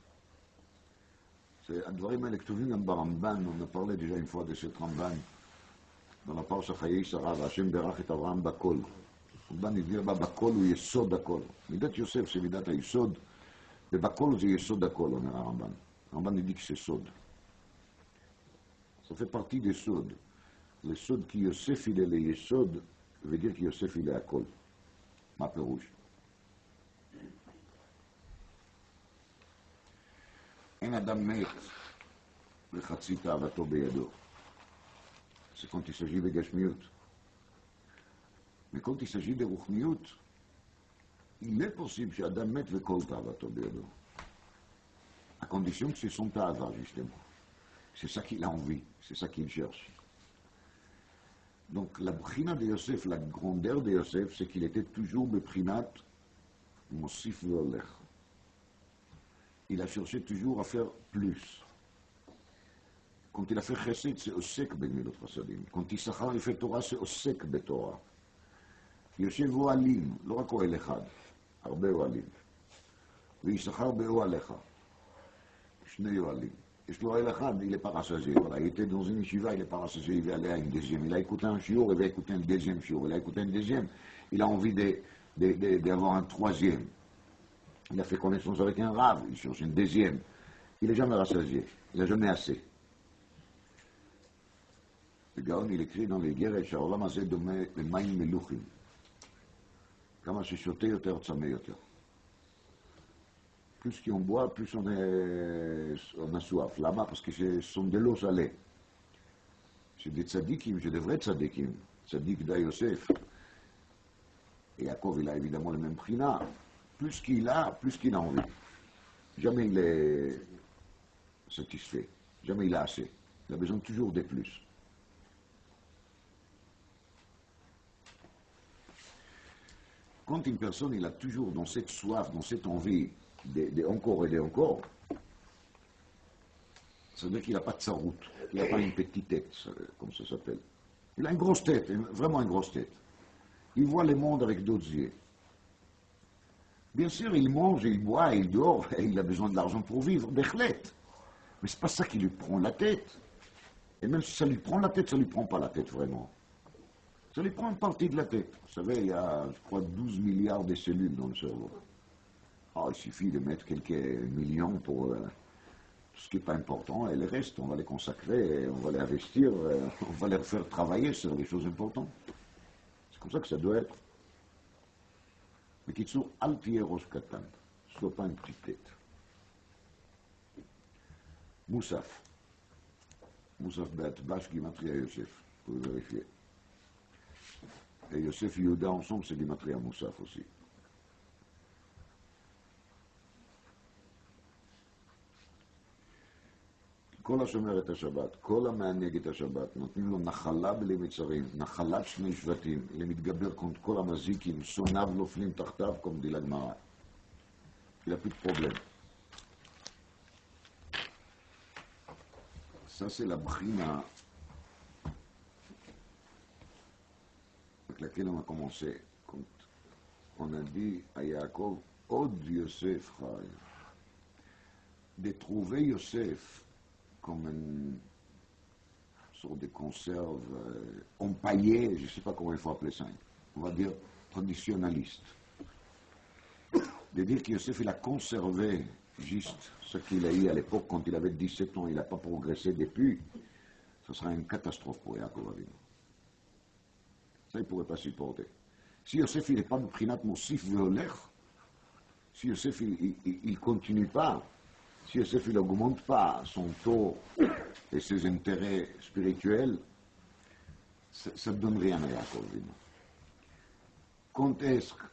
הדברים האלה כתובים גם ברמב"ן, on a parlé déjà une fois de ce רמב"ן, dans la פרשה חיי שרה, והשם ברך את אברהם בקול. רמב"ן הגדיר בה בקול הוא יסוד הכל. מידת יוסף זה מידת היסוד, ובקול זה יסוד הכל, אומר הרמב"ן. הרמב"ן dit que c'est סוד. Ça fait partie des sods. Le sod qui Yosef il est le yesod, veut dire que Yosef il est à kol. Ma perouche. אין אדם מת וחצי תאוותו בידו. C'est quand il s'agit de גשמיות. Mais quand il s'agit de רוחניות, il est possible שאדם מת וכל תאוותו בידו. À condition que c'est son תאווה, justement. C'est ça qu'il a envie, c'est ça qu'il cherche. Donc la brinat de Yosef, la grandeur de Yosef, c'est qu'il était toujours beprinat mosif ve'olech. Il a cherché toujours à faire plus. Quand il a fait chesed, c'est osek b'gmilut chasadim. Quand il sachar, il fait Torah, c'est osek betorah. יושב אוהלים, לא רק אוהל אחד, הרבה אוהלים. ויששכר באוהל אחד, שני אוהלים. יש לו אוהל אחד, il est pas rassasié. Voilà, il était dans une yeshiva, il est pas rassasié, il va aller à une deuxième. Il a écouté un shiur, il va écouter un deuxième shiur. Il a écouté un deuxième, il a envie d'avoir un troisième. Il a fait connaissance avec un rave, il cherche un deuxième. Il n'est jamais rassasié, il n'a jamais assez. Le Gaon, il écrit dans les guerres, שהעולם הזה דומה למים מלוחים. כמה ששותה יותר, צמא יותר. Plus qu'on boit, plus on a soif. Là-bas, parce que ce sont de l'eau salée. C'est des tzadikim, c'est des vrais tzadikim. Tzadik da Yosef. Et Yaakov, il a évidemment le même prina. Plus qu'il a envie. Jamais il est satisfait. Jamais il a assez. Il a besoin toujours de plus. Quand une personne il a toujours dans cette soif, dans cette envie de encore et de encore, ça veut dire qu'il n'a pas de sa route, qu'il n'a pas une petite tête, comme ça s'appelle. Il a une grosse tête, vraiment une grosse tête. Il voit le monde avec d'autres yeux. Bien sûr, il mange, il boit, il dort, et il a besoin de l'argent pour vivre, bechlet. Mais c'est pas ça qui lui prend la tête. Et même si ça lui prend la tête, ça lui prend pas la tête vraiment. Ça lui prend une partie de la tête. Vous savez, il y a, je crois, 12 milliards de cellules dans le cerveau. Ah, il suffit de mettre quelques millions pour tout ce qui n'est pas important, et le reste, on va les consacrer, on va les investir, on va les faire travailler sur les choses importantes. C'est comme ça que ça doit être. Mais Kitsour, al tiye rosh katan, sois pas une petite tête. Moussaf. Moussaf Be'atbash Gimatria Yosef, vous pouvez vérifier. Et Yosef et Yehuda ensemble, c'est Gimatria Moussaf aussi. כל השומר את השבת, כל המענג את השבת, נותנים לו נחלה בלי מצרים, נחלת שני שבטים, למתגבר contre כל המזיקים, שונאיו נופלים תחתיו, comme dit la Gemara. Il n'a plus de problème. Ça, c'est la brina avec laquelle on a commencé. Quand on a dit à Yaakov, Od Yosef Chai, de trouver Yosef comme une sorte de conserve empaillée, je ne sais pas comment il faut appeler ça, on va dire traditionnaliste. De dire que Yosef il a conservé juste ce qu'il a eu à l'époque quand il avait 17 ans, il n'a pas progressé depuis, ce sera une catastrophe pour Yaakov Avinu. Ça, il ne pourrait pas supporter. Si Yosef il n'est pas de Prinat Mosif Veolech, si Yosef il ne continue pas, si Yosef n'augmente pas son taux et ses intérêts spirituels, ça ne donne rien à Yaakov Avinu. Quand est-ce que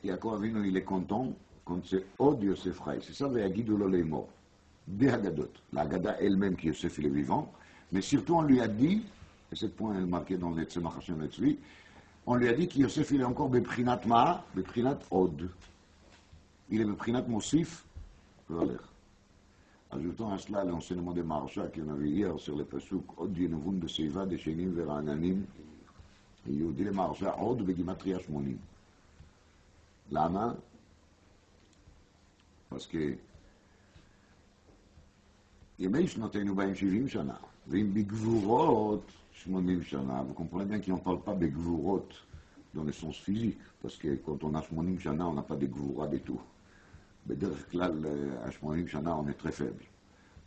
Yaakov Avinu il est content? Quand c'est Od Yosef Chai. C'est ça, Ve'agidu lo leimor. Des Haggadot. La Haggadah elle-même qui Yosef il est vivant, mais surtout on lui a dit, et ce point est marqué dans le Tzemach Hashem Etzvi, on lui a dit que Yosef il est encore Beprinat Ma, Beprinat Od. Il est Beprinat Mosif, Ve'olech. Ajoutant à cela l'enseignement de Maharsha qu'on avait hier sur le Pasuk Od Yenuvun Beseiva Deshenim Vera'ananim, et il dit le Maharsha Od Begimatria Shmonim. Lama, parce que ימי שנותינו בהם 70 שנה, ואם בגבורות 80 שנה, vous comprenez bien qu'on ne parle pas de gvurot dans le sens physique, parce que quand on a 80 שנה, on n'a pas de gvura du tout. בדרך כלל, à 80 שנה, on est très faible.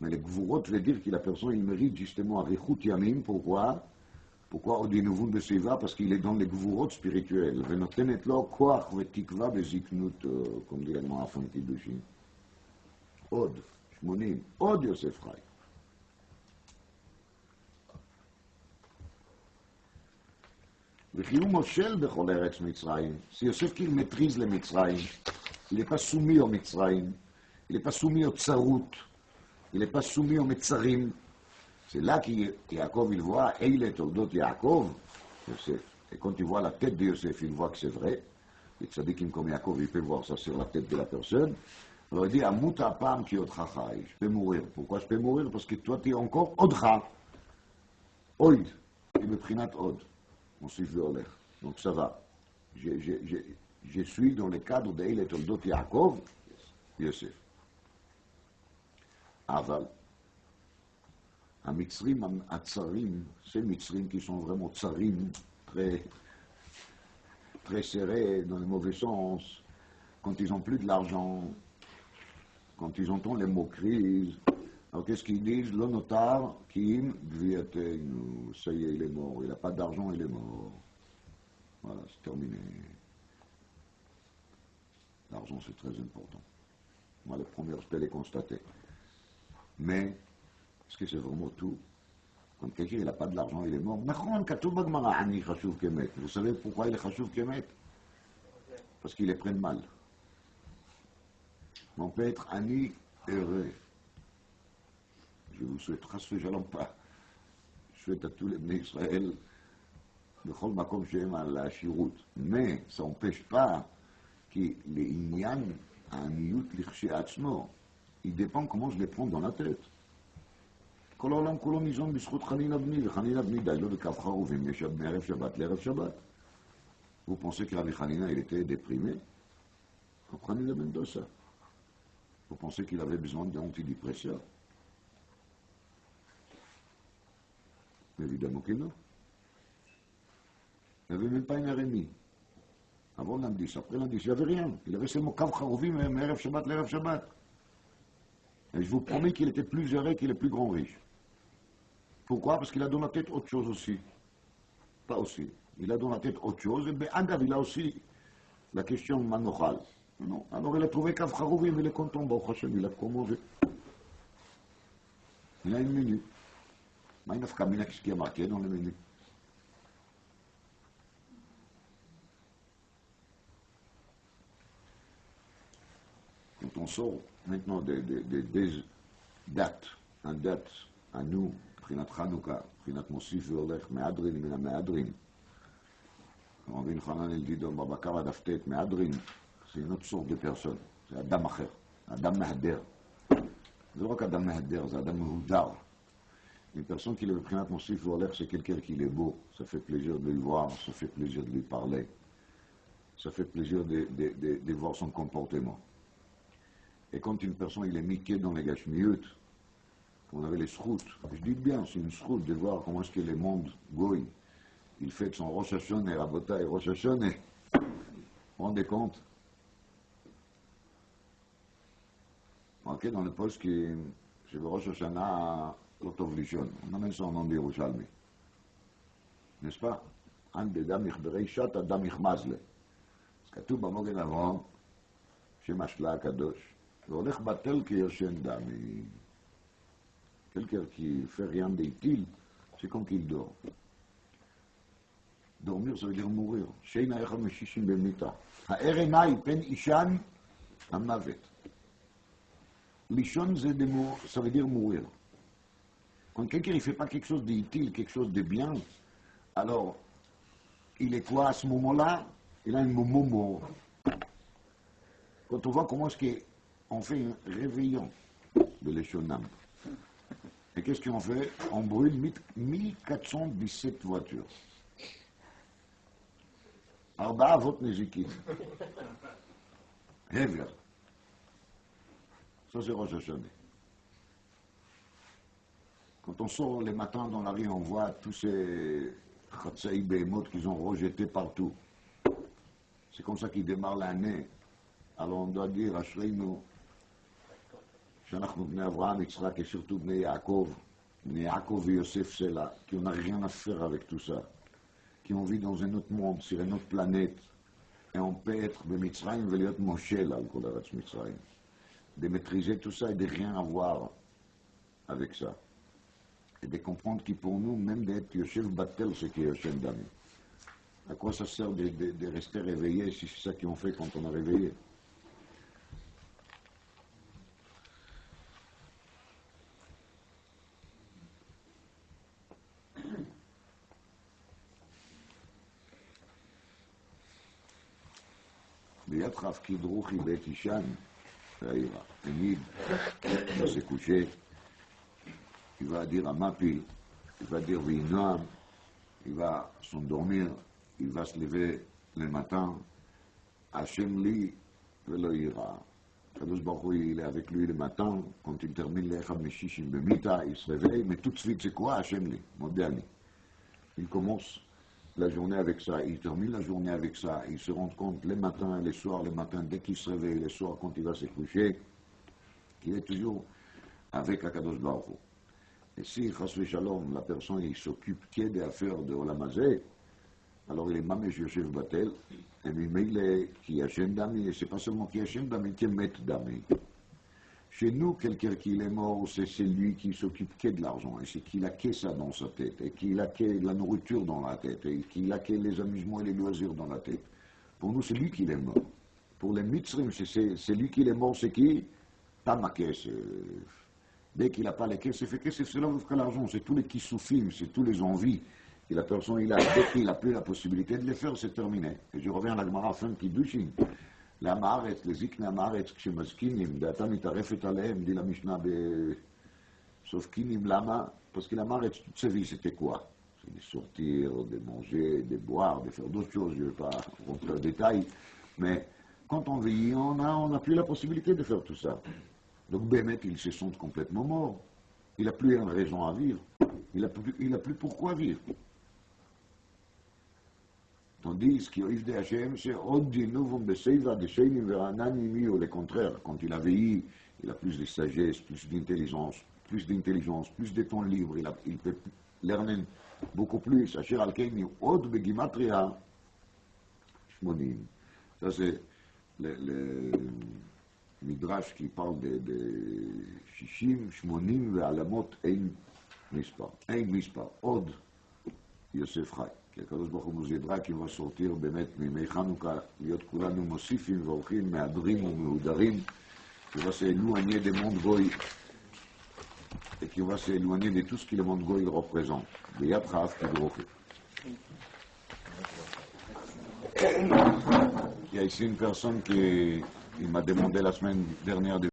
Mais les gvurot veut dire que la personne, il mérite justement arichut yamim, pourquoi עוד ינובון בסביבה? Parce qu'il est dans les gvurot spirituels. ונותנת לו כוח ותקווה בזקנות, comme dit l'allemand à fin de Kiddushin. עוד, 80, עוד יוסף חי. וכי הוא מושל בכל ארץ מצרים. Si Yosef qu'il maîtrise les מצרים, il n'est pas soumis aux מצרים, il n'est pas soumis aux tsarout, il n'est pas soumis aux metzarim. C'est là qu'Yaakov il voit, et il est toldot Yaakov, Yosef. Et quand il voit la tête de Yosef, il voit que c'est vrai. Les tzadikim comme Yaakov, il peut voir ça sur la tête de la personne. Alors il dit, Amut apam ki odcha chai, je peux mourir. Pourquoi je peux mourir? Parce que toi tu es encore odcha. Oid, et le prinat od. On suit Veolech. Donc ça va. Je suis dans le cadre de il est toldot Yaakov, Yosef. Aval. המצרים הצרים, ces מצרים qui sont vraiment tsarim, très serrés dans le mauvais sens, quand ils n'ont plus de l'argent, quand ils entendent les moqueries, alors qu'est-ce qu'ils disent? L'onotar, kim, gviatenu, ça y est, il est mort, il n'a pas d'argent, il est mort. Voilà, c'est terminé. L'argent, c'est très important. Moi, les premières, je peux les constater. Mais, est-ce que c'est vraiment tout? Quand quelqu'un n'a pas de l'argent, il est mort. Vous savez pourquoi il est chashuv kemet? Parce qu'il est plein de mal. On peut être ani heureux. Je vous souhaite, chas shalom pas. Je souhaite à tous les Bnei Israël, bechol makom shehem al hashirut. Mais ça n'empêche pas que les inyan, aniyut lichsheatzmo, il dépend comment je les prends dans la tête. כל העולם כולו ניזון בזכות חנינא בני, וחנינא בני די לו בקו חרובים מערב שבת לערב שבת. Vous pensez que Rabbi Hanina, il était déprimé? Rabbi ben Dossa. Vous pensez qu'il avait besoin d'antidépresseurs? Évidemment que non. Il n'avait même pas une RMI. Avant lundi, après lundi, il n'y avait rien. Il avait seulement Kav Charouvim, Erev Shabbat, l'Erev Shabbat. Et je vous promets qu'il était plus heureux qu'il est plus grand riche. Pourquoi? Parce qu'il a dans la tête autre chose aussi. Pas aussi. Il a dans la tête autre chose. Et Agav, il a aussi la question manochal. Non. Alors il a trouvé Kav Charouvim, il est content. Baruch Hashem, il a quoi manger. Il a une minute. Mais il n'a pas qu'est-ce qui a marqué dans le menu. Quand on sort maintenant des dates, un date à nous, Prinat Chanukah, Prinat Mosif Veolech, Me'adrin, Mina Me'adrin. Rabbi Hanan il dit dans Babakar Adaftet, Me'adrin, c'est une autre sorte de personne. C'est Adam Acher, Adam Mahder. C'est pas qu'Adam Mahder, c'est Adam Mahudar. Une personne qui est le Prinat Mosif Veolech, c'est quelqu'un qui est beau. Ça fait plaisir de le voir, ça fait plaisir de lui parler. Ça fait plaisir de voir son comportement. Et quand une personne il est miqué dans les gashmiyut, on avait les sroutes, je dis bien, c'est une sroute de voir comment est-ce que le monde goy, il fait son Rosh Hashanah, Rabota et Rosh Hashanah. Vous vous rendez compte? Marqué dans le poste qui c'est le Rosh Hashanah Lotov Lishon. On amène ça en nom d'Yerushalmi. N'est-ce pas? Un des dames ichberei shat, adam ichmazle. C'est כתוב במוגן אברהם, שמשלה הקדוש. והולך בטל כישן דמי. Quelqu'un qui fait rien d'utile, c'est comme qu'il dort. Dormir, ça veut dire mourir. Sheina echad meshishin bemita. Ha'erenai pen ishan hamavet. Lishon, ça veut dire mourir. Quand quelqu'un ne fait pas quelque chose d'utile, quelque chose de bien, alors, il est quoi à ce moment-là? Il a un moment mort. Quand on voit comment est-ce qu'on fait un réveillon de l'échonam, et qu'est-ce qu'on fait? On brûle 1417 voitures. Arba avot nezikin. Hever. Ça c'est Rosh Hashanah. Quand on sort les matins dans la rue, on voit tous ces Khatsaï Behemoth qu'ils ont rejetés partout. C'est comme ça qu'ils démarrent l'année. Alors on doit dire, Ashreinu, שאנחנו בני אברהם, יצחק et surtout בני Yaakov et Yosef, c'est là, qui n'ont rien à faire avec tout ça, qui ont vécu dans un autre monde, sur une autre planète, et on peut être de Mitzrayim, et להיות Moshe, là, le Kodaratz Mitzrayim, de maîtriser tout ça et de rien avoir avec ça. Et de comprendre que pour nous, même d'être Yosef Batel, c'est qui est Yosef Dami. À quoi ça sert de rester réveillé si c'est ça qu'on fait quand on a réveillé? ליד רב קידרוכי בית אישן, תמיד, il s'est couché, il va dire à Mapi, il va dire Vinoam, il va s'endormir, il va se lever le matin, Hachem li velo ira. Kadosh Baruch Hu, il est avec lui le matin, quand il termine les Echad Meshishim Bemita, il se réveille, mais tout de suite c'est quoi Hachem li? Modéani. Il commence la journée avec ça, il termine la journée avec ça, il se rend compte les matins, les soirs, les matins, dès qu'il se réveille, les soirs, quand il va se coucher, qu'il est toujours avec Akadosh Baruch Hu. Et si, Chas Shalom, la personne il s'occupe que des affaires de Olam Hazeh, alors il est Mamesh Yosef Batel, et il est qui Hachem Dami, et c'est pas seulement qui Hachem Dami, qui est Met Dami. Chez nous, quelqu'un qui est mort, c'est celui qui s'occupe que de l'argent, et c'est qu'il a que ça dans sa tête, et qu'il a que la nourriture dans la tête, et qu'il a que les amusements et les loisirs dans la tête. Pour nous, c'est lui qui est mort. Pour les Mitzrim, c'est lui qui est mort, c'est qui? Tamakes. Dès qu'il n'a pas les kesef, c'est là où l'argent, c'est tous les kissoufim, c'est tous les envies. Et la personne, dès qu'il n'a plus la possibilité de les faire, c'est terminé. Et je reviens à la Gemara fin Kiddushin. La Maaretz, les Zikna Maaretz, Kshemazkinim, Data mitarefet alehem, dit la Mishnah, sauf Kinim Lama, parce que la Maaretz, toute sa vie, c'était quoi? C'est de sortir, de manger, de boire, de faire d'autres choses, je ne vais pas rentrer en détail, mais quand on vieillit, on n'a plus la possibilité de faire tout ça. Donc Bémet, il se sent complètement mort. Il n'a plus une raison à vivre. Il n'a plus pourquoi vivre. Tandis qu'Yov de Hachem, c'est Oddinuvum Beseiva, de Sheinim Verananimi, ou le contraire. Quand il a vieilli, il a plus de sagesse, plus d'intelligence, plus de temps libre. Il peut lerner beaucoup plus. Asher Alkeini, Od Begimatria, Shmonim. Ça, c'est le Midrash qui parle de Shishim, Shmonim, Ve'alamot, Ein Mispar. Od, Yosef Chai. כי הקדוש ברוך הוא nous aidera qu'il va sortir באמת מימי חנוכה, להיות כולנו מוסיפים והולכים, מהדרים ומהודרים, qu'il va s'éloigner des mondes goy, et qu'il va s'éloigner de tout ce que le monde goy représente. ביד חאב כדרוכי. Il y a ici une personne qui m'a demandé la semaine dernière de